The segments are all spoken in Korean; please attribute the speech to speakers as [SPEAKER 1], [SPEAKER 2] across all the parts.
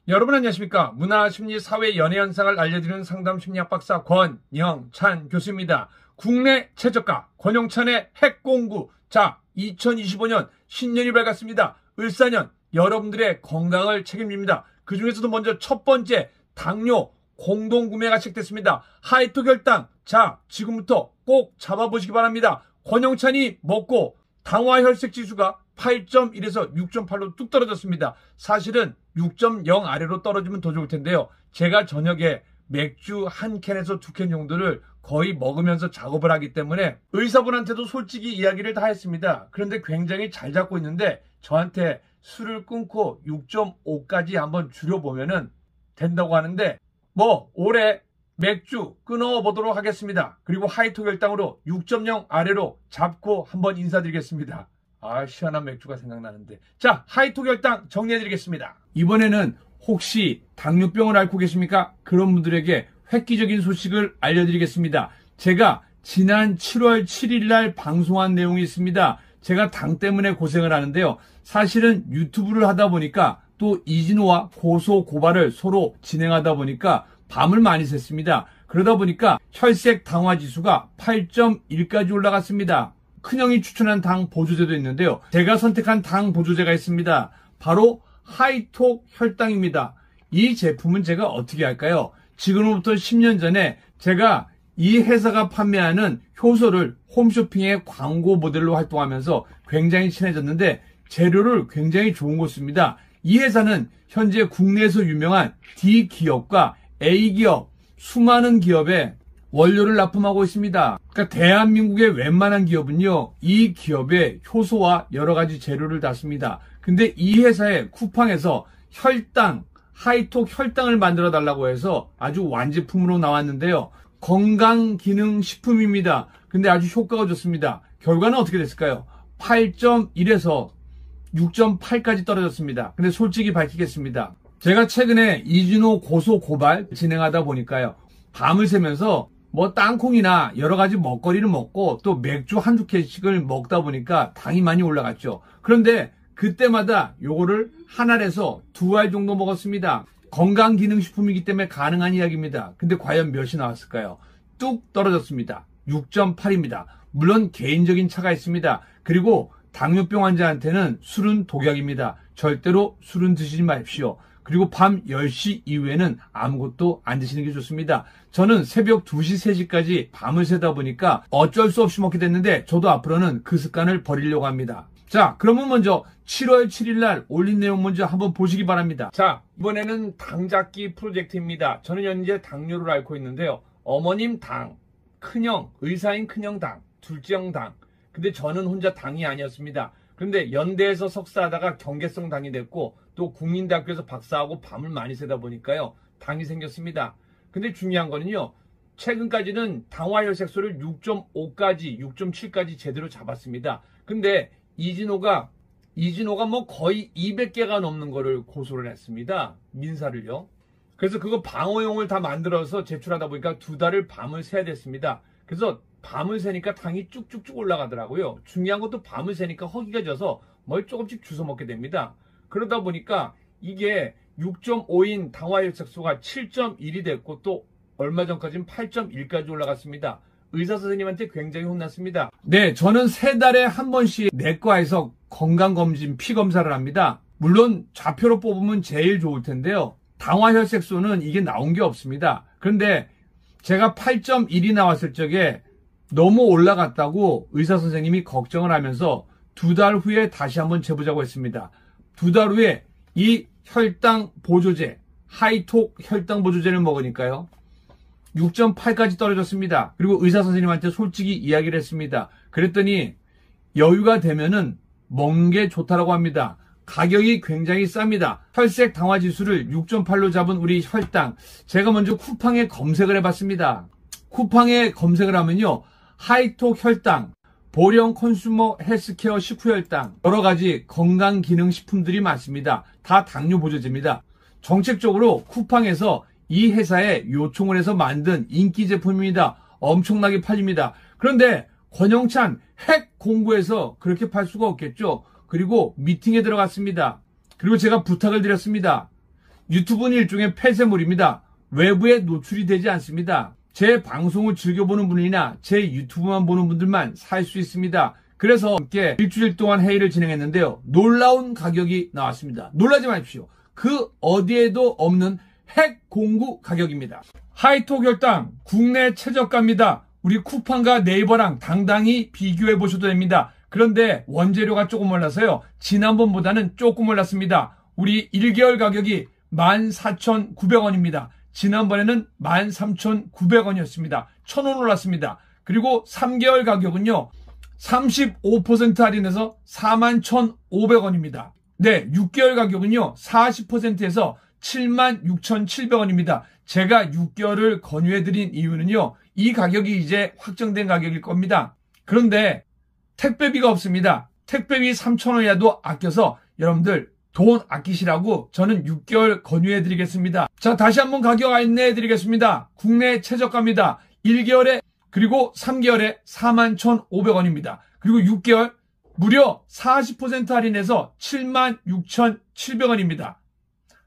[SPEAKER 1] 여러분 안녕하십니까? 문화, 심리, 사회, 연애 현상을 알려드리는 상담 심리학 박사 권영찬 교수입니다. 국내 최저가 권영찬의 핵공부. 자, 2025년 신년이 밝았습니다. 을사년 여러분들의 건강을 책임집니다. 그 중에서도 먼저 첫 번째 당뇨 공동구매가 시작됐습니다. 하이톡 혈당. 자, 지금부터 꼭 잡아보시기 바랍니다. 권영찬이 먹고 당화혈색 지수가 8.1에서 6.8로 뚝 떨어졌습니다. 사실은 6.0 아래로 떨어지면 더 좋을 텐데요. 제가 저녁에 맥주 한 캔에서 두 캔 정도를 거의 먹으면서 작업을 하기 때문에 의사분한테도 솔직히 이야기를 다 했습니다. 그런데 굉장히 잘 잡고 있는데 저한테 술을 끊고 6.5까지 한번 줄여보면은 된다고 하는데 올해 맥주 끊어보도록 하겠습니다. 그리고 하이톡 혈당으로 6.0 아래로 잡고 한번 인사드리겠습니다. 시원한 맥주가 생각나는데. 자, 하이톡 혈당 정리해드리겠습니다. 이번에는 혹시 당뇨병을 앓고 계십니까? 그런 분들에게 획기적인 소식을 알려드리겠습니다. 제가 지난 7월 7일 날 방송한 내용이 있습니다. 제가 당 때문에 고생을 하는데요. 사실은 유튜브를 하다 보니까 또 이진호와 고소 고발을 서로 진행하다 보니까 밤을 많이 샜습니다. 그러다 보니까 혈색 당화 지수가 8.1까지 올라갔습니다. 큰형이 추천한 당 보조제도 있는데요. 제가 선택한 당 보조제가 있습니다. 바로 하이톡 혈당입니다. 이 제품은 제가 어떻게 할까요? 지금부터 10년 전에 제가 이 회사가 판매하는 효소를 홈쇼핑의 광고 모델로 활동하면서 굉장히 친해졌는데 재료를 굉장히 좋은 거 씁니다. 이 회사는 현재 국내에서 유명한 D기업과 A기업, 수많은 기업에 원료를 납품하고 있습니다. 그러니까 대한민국의 웬만한 기업은요, 이 기업에 효소와 여러 가지 재료를 다 씁니다. 근데 이 회사의 쿠팡에서 혈당, 하이톡 혈당을 만들어 달라고 해서 아주 완제품으로 나왔는데요. 건강기능식품입니다. 근데 아주 효과가 좋습니다. 결과는 어떻게 됐을까요? 8.1에서 6.8까지 떨어졌습니다. 근데 솔직히 밝히겠습니다. 제가 최근에 이진호 고소 고발 진행하다 보니까요. 밤을 새면서 땅콩이나 여러 가지 먹거리를 먹고 또 맥주 한두 캔씩을 먹다 보니까 당이 많이 올라갔죠. 그런데 그때마다 요거를 한 알에서 두 알 정도 먹었습니다. 건강기능식품이기 때문에 가능한 이야기입니다. 근데 과연 몇이 나왔을까요? 뚝 떨어졌습니다. 6.8입니다. 물론 개인적인 차가 있습니다. 그리고 당뇨병 환자한테는 술은 독약입니다. 절대로 술은 드시지 마십시오. 그리고 밤 10시 이후에는 아무것도 안 드시는 게 좋습니다. 저는 새벽 2시, 3시까지 밤을 새다 보니까 어쩔 수 없이 먹게 됐는데 저도 앞으로는 그 습관을 버리려고 합니다. 자, 그러면 먼저 7월 7일 날 올린 내용 먼저 한번 보시기 바랍니다. 자, 이번에는 당잡기 프로젝트입니다. 저는 현재 당뇨를 앓고 있는데요. 어머님 당, 큰형, 의사인 큰형 당, 둘째형 당. 근데 저는 혼자 당이 아니었습니다. 그런데 연대에서 석사하다가 경계성 당이 됐고 또 국민대학교에서 박사하고 밤을 많이 새다 보니까요. 당이 생겼습니다. 근데 중요한 거는요. 최근까지는 당화혈색소를 6.5까지 6.7까지 제대로 잡았습니다. 근데 이진호가 거의 200개가 넘는 거를 고소를 했습니다. 민사를요. 그래서 그거 방어용을 다 만들어서 제출하다 보니까 2달을 밤을 새야 됐습니다. 그래서 밤을 새니까 당이 쭉쭉쭉 올라가더라고요. 중요한 것도 밤을 새니까 허기가 져서 뭘 조금씩 주워 먹게 됩니다. 그러다 보니까 이게 6.5인 당화혈색소가 7.1이 됐고 또 얼마 전까지는 8.1까지 올라갔습니다. 의사 선생님한테 굉장히 혼났습니다. 네, 저는 3달에 한 번씩 내과에서 건강검진, 피검사를 합니다. 물론 좌표로 뽑으면 제일 좋을 텐데요. 당화혈색소는 이게 나온 게 없습니다. 그런데 제가 8.1이 나왔을 적에 너무 올라갔다고 의사 선생님이 걱정을 하면서 2달 후에 다시 한번 재보자고 했습니다. 2달 후에 이 혈당 보조제, 하이톡 혈당 보조제를 먹으니까요. 6.8까지 떨어졌습니다. 그리고 의사 선생님한테 솔직히 이야기를 했습니다. 그랬더니 여유가 되면은 먹는 게 좋다라고 합니다. 가격이 굉장히 쌉니다. 혈색 당화 지수를 6.8로 잡은 우리 혈당. 제가 먼저 쿠팡에 검색을 해봤습니다. 쿠팡에 검색을 하면요. 하이톡 혈당, 보령 컨슈머 헬스케어 식후혈당, 여러 가지 건강기능식품들이 많습니다. 다 당뇨 보조제입니다. 정책적으로 쿠팡에서 이 회사에 요청을 해서 만든 인기 제품입니다. 엄청나게 팔립니다. 그런데 권영찬 핵 공부해서 그렇게 팔 수가 없겠죠. 그리고 미팅에 들어갔습니다. 그리고 제가 부탁을 드렸습니다. 유튜브는 일종의 폐쇄물입니다. 외부에 노출이 되지 않습니다. 제 방송을 즐겨보는 분이나 제 유튜브만 보는 분들만 살 수 있습니다. 그래서 함께 일주일 동안 회의를 진행했는데요. 놀라운 가격이 나왔습니다. 놀라지 마십시오. 그 어디에도 없는 핵 공구 가격입니다. 하이톡 혈당 국내 최저가입니다. 우리 쿠팡과 네이버랑 당당히 비교해 보셔도 됩니다. 그런데 원재료가 조금 올라서요. 지난번보다는 조금 올랐습니다. 우리 1개월 가격이 14,900원입니다. 지난번에는 13,900원이었습니다. 1,000원 올랐습니다. 그리고 3개월 가격은요. 35% 할인해서 41,500원입니다. 네, 6개월 가격은요. 40%에서 76,700원입니다. 제가 6개월을 권유해드린 이유는요. 이 가격이 이제 확정된 가격일 겁니다. 그런데 택배비가 없습니다. 택배비 3,000원이라도 아껴서 여러분들 돈 아끼시라고 저는 6개월 권유해드리겠습니다. 자, 다시 한번 가격 안내해드리겠습니다. 국내 최저가입니다. 1개월에 그리고 3개월에 41,500원입니다. 그리고 6개월 무려 40% 할인해서 76,700원입니다.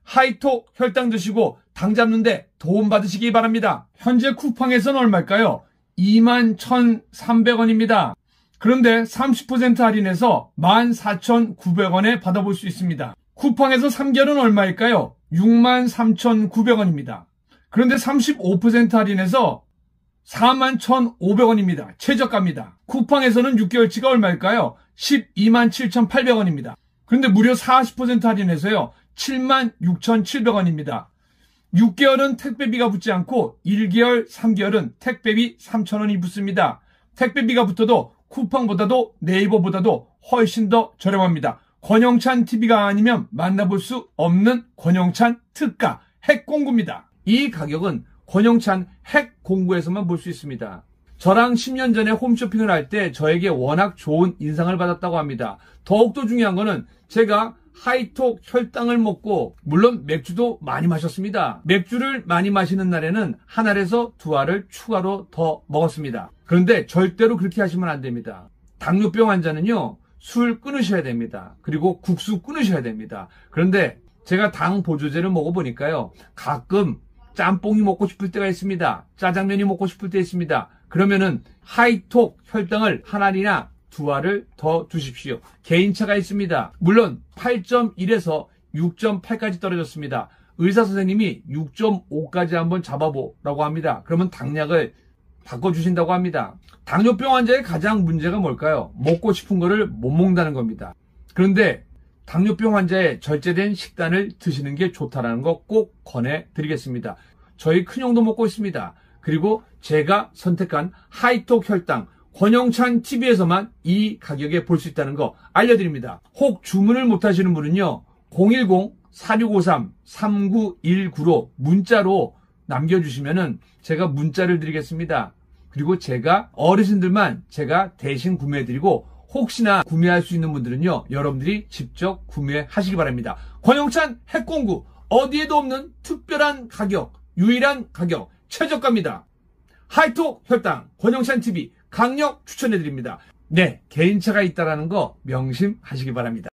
[SPEAKER 1] 하이톡 혈당 드시고 당 잡는데 도움 받으시기 바랍니다. 현재 쿠팡에서는 얼마일까요? 21,300원입니다. 그런데 30% 할인해서 14,900원에 받아볼 수 있습니다. 쿠팡에서 3개월은 얼마일까요? 63,900원입니다. 그런데 35% 할인해서 41,500원입니다. 최저가입니다. 쿠팡에서는 6개월치가 얼마일까요? 127,800원입니다. 그런데 무려 40% 할인해서요. 76,700원입니다. 6개월은 택배비가 붙지 않고 1개월, 3개월은 택배비 3,000원이 붙습니다. 택배비가 붙어도 쿠팡보다도 네이버보다도 훨씬 더 저렴합니다. 권영찬 TV가 아니면 만나볼 수 없는 권영찬 특가 핵공구입니다. 이 가격은 권영찬 핵공구에서만 볼 수 있습니다. 저랑 10년 전에 홈쇼핑을 할 때 저에게 워낙 좋은 인상을 받았다고 합니다. 더욱더 중요한 거는 제가 하이톡 혈당을 먹고 물론 맥주도 많이 마셨습니다. 맥주를 많이 마시는 날에는 한 알에서 두 알을 추가로 더 먹었습니다. 그런데 절대로 그렇게 하시면 안 됩니다. 당뇨병 환자는요. 술 끊으셔야 됩니다. 그리고 국수 끊으셔야 됩니다. 그런데 제가 당 보조제를 먹어보니까요. 가끔 짬뽕이 먹고 싶을 때가 있습니다. 짜장면이 먹고 싶을 때 있습니다. 그러면은 하이톡 혈당을 한 알이나 두 알을 더 주십시오. 개인차가 있습니다. 물론 8.1에서 6.8까지 떨어졌습니다. 의사 선생님이 6.5까지 한번 잡아보라고 합니다. 그러면 당약을 바꿔주신다고 합니다. 당뇨병 환자의 가장 문제가 뭘까요? 먹고 싶은 거를 못 먹는다는 겁니다. 그런데 당뇨병 환자의 절제된 식단을 드시는 게 좋다는 거 꼭 권해드리겠습니다. 저희 큰형도 먹고 있습니다. 그리고 제가 선택한 하이톡 혈당 권영찬 TV에서만 이 가격에 볼 수 있다는 거 알려드립니다. 혹 주문을 못하시는 분은요. 010-4653-3919로 문자로 남겨주시면은 제가 문자를 드리겠습니다. 그리고 제가 어르신들만 제가 대신 구매해드리고 혹시나 구매할 수 있는 분들은요. 여러분들이 직접 구매하시기 바랍니다. 권영찬 핵공구 어디에도 없는 특별한 가격, 유일한 가격, 최저가입니다. 하이톡 혈당 권영찬 TV 강력 추천해드립니다. 네, 개인차가 있다는 거 명심하시기 바랍니다.